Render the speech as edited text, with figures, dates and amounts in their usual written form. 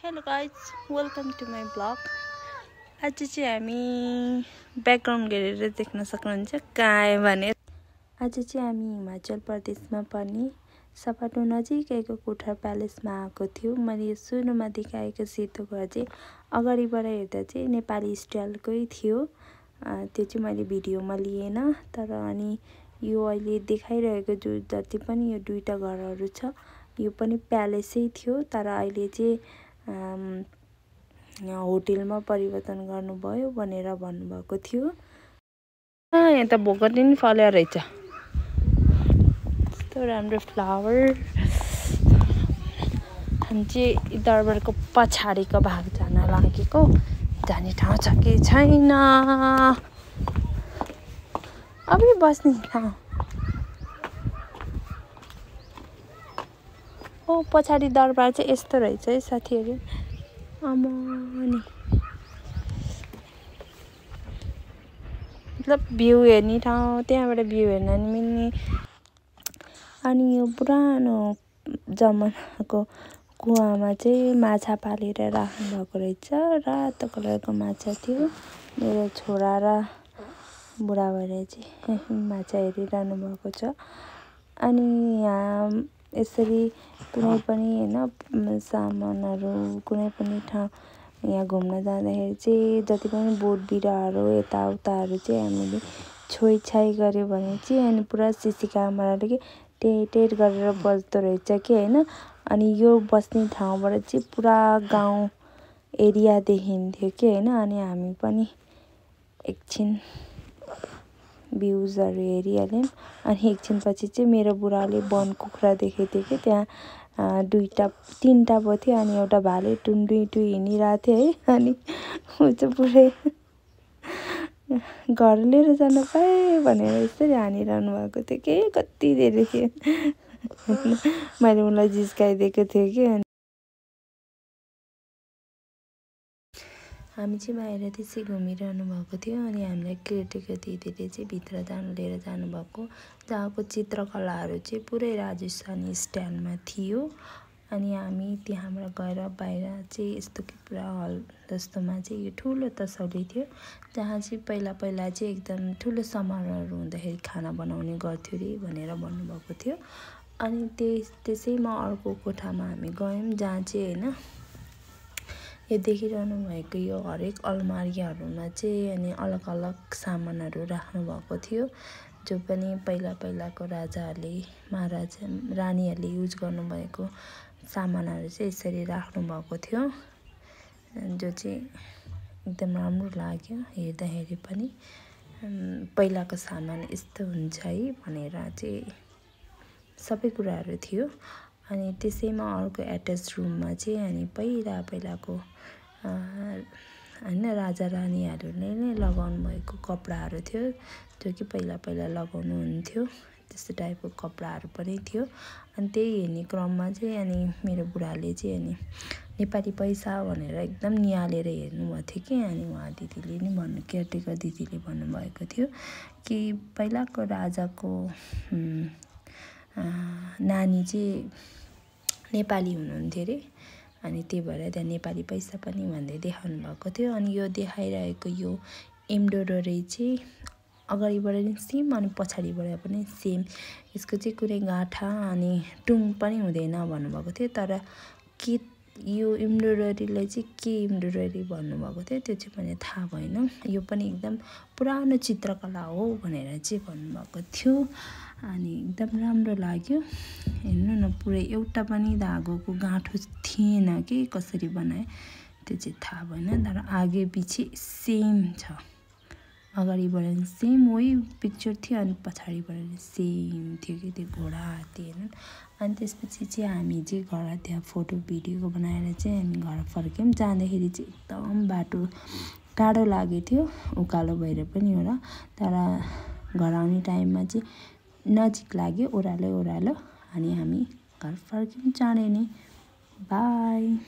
Hello guys, welcome to my vlog. आज चाहिँ हामी ब्याकग्राउन्ड हेरेर देख्न सक्नुहुन्छ कहाँ आयो भने आज चाहिँ हामी हिमाचल प्रदेशमा पर्ने सपाटो नजिकैको कोठार प्यालेसमा आएको थियो। मैले सुरुमा देखाएको सेतो घर चाहिँ अगाडिबाट हेर्दा चाहिँ नेपाली स्टाइलकै थियो। त्यो चाहिँ मैले भिडियोमा लिएन, तर अनि यो अहिले देखाइरहेको जो जति पनि यो दुईटा घरहरू छ यो पनि प्यालेसै थियो, तर अहिले चाहिँ होटेलमा परिवर्तन गर्नुभयो भनेर भन्नुभएको थियो। यहाँ त भोगटे नि फल्या रहेछ, यस्तो राम्रो फ्लावर। हामी चाहिँ दरबारको पछाडिको भाग जान लागेको, जाने ठाउँ छ कि छैन, अबि बस्ने ठाउँ हो। पछाडि दरबार चाहिँ यस्तो रहेछ है साथीहरू। अमनी मतलब भ्यू हेर्ने ठाउँ, त्यहाँबाट भ्यू हेर्न नि मिल्ने। अनि यो पुरानो जमानाको कुवामा चाहिँ माछा पालेर राख्नु भएको रहेछ। रातो कलरको माछा थियो। मेरो छोरा र बुढा भएर चाहिँ माछा हेरिरहनु भएको छ। अनि यहाँ यसरी कुनै पनि हैन सामानहरू कुनै पनि ठाउँ यहाँ घुम्न जाँदाखेरि चाहिँ जति पनि बोट बिरुवाहरू यताउताहरू चाहिँ हामीले छोइछाइ गर्यो भने चाहिँ अनि पुरा सिसी क्यामेराले टेट गरेर बस्दो रहेछ कि हैन। अनि यो बस्ने ठाउँबाट चाहिँ पुरा गाउँ एरिया देखिन्थ्यो कि हैन। अनि हामी पनि एकछिन भ्यूजहरू हेरिहाल्यौँ। अनि एकछिनपछि चाहिँ मेरो बुढाले वन कुखुरा देखेको थियो कि त्यहाँ तीनटा पो थियो। अनि एउटा भाले टुई हिँडिरहेको थियो है। अनि ऊ चाहिँ पुरै घर लिएर जान पाएँ भनेर यसरी हानिरहनु भएको थियो कि कति धेरै थियो। मैले उनलाई जिस्काइदिएको थिएँ कि। हामी चाहिँ बाहिर त्यसै घुमिरहनु भएको थियो। अनि हामीलाई केटीको दिदीले चाहिँ भित्र लिएर जानुभएको, जहाँको चित्रकलाहरू चाहिँ पुरै राजस्थानी स्टाइलमा थियो। अनि हामी त्यहाँबाट गएर बाहिर चाहिँ यस्तो कि पुरा हल जस्तोमा चाहिँ यो ठुलो तसौली थियो, जहाँ चाहिँ पहिला चाहिँ एकदम ठुलो समारोहहरू हुँदाखेरि खाना बनाउने गर्थ्यो अरे भनेर भन्नुभएको थियो। अनि त्यसैमा अर्को कोठामा हामी गयौँ, जहाँ चाहिँ हैन यो देखिरहनु भएको यो हरेक अलमारीहरूमा चाहिँ अनि अलग अलग सामानहरू राख्नु भएको थियो, जो पनि पहिलाको राजाहरूले महाराजा रानीहरूले युज गर्नुभएको सामानहरू चाहिँ यसरी राख्नु भएको थियो, जो चाहिँ एकदम राम्रो लाग्यो हेर्दाखेरि पनि। पहिलाको सामान यस्तो हुन्छ है भनेर चाहिँ सबै कुराहरू थियो। अनि त्यसैमा अर्को एट्याच रुममा चाहिँ अनि पहिलाको हैन राजा रानीहरूले नै लगाउनु भएको कपडाहरू थियो, जो कि पहिला लगाउनु हुन्थ्यो, त्यस्तो टाइपको कपडाहरू पनि थियो। अनि त्यही हेर्ने क्रममा चाहिँ अनि मेरो बुढाले चाहिँ अनि नेपाली पैसा भनेर एकदम निहालेर हेर्नुभएको थियो कि। अनि उहाँ दिदीले नि केयरटेकर दिदीले भन्नुभएको थियो कि पहिलाको राजाको नानी चाहिँ नेपाली हुनुहुन्थ्यो अरे। अनि त्यही भएर त्यहाँ नेपाली पैसा पनि भन्दै देखाउनु भएको थियो। अनि यो देखाइरहेको यो एम्ब्रोइडरी चाहिँ अगाडिबाट नि सेम अनि पछाडिबाट पनि सेम, यसको चाहिँ कुनै गाँठा अनि टुङ पनि हुँदैन भन्नुभएको थियो। तर के यो एम्ब्रोइडरीलाई चाहिँ के एम्ब्रोइडरी भन्नुभएको थियो त्यो चाहिँ मैले थाहा भएन। यो पनि एकदम पुरानो चित्रकला हो भनेर चाहिँ भन्नुभएको थियो। अनि एकदम राम्रो लाग्यो। हेर्नु न, पुरै एउटा पनि धागोको गाँठो थिएन कि कसरी बनाए त्यो चाहिँ थाहा भएन, तर आगे पछि सेम छ। अगाडिबाट सेम वही पिक्चर थियो अनि पछाडिबाट सेम थियो कि त्यो घोडा हात्ती हेर्नु। अनि त्यसपछि चाहिँ हामी चाहिँ घर त्यहाँ फोटो भिडियो बनाएर चाहिँ अनि घर फर्क्यौँ। जाँदाखेरि चाहिँ एकदम बाटो टाढो लागेको थियो, उकालो भएर पनि होला, तर घर आउने टाइममा चाहिँ नजिक लाग्यो, ओह्रालो। अनि हामी घर फर्क्यौँ चाँडै नै। बाई।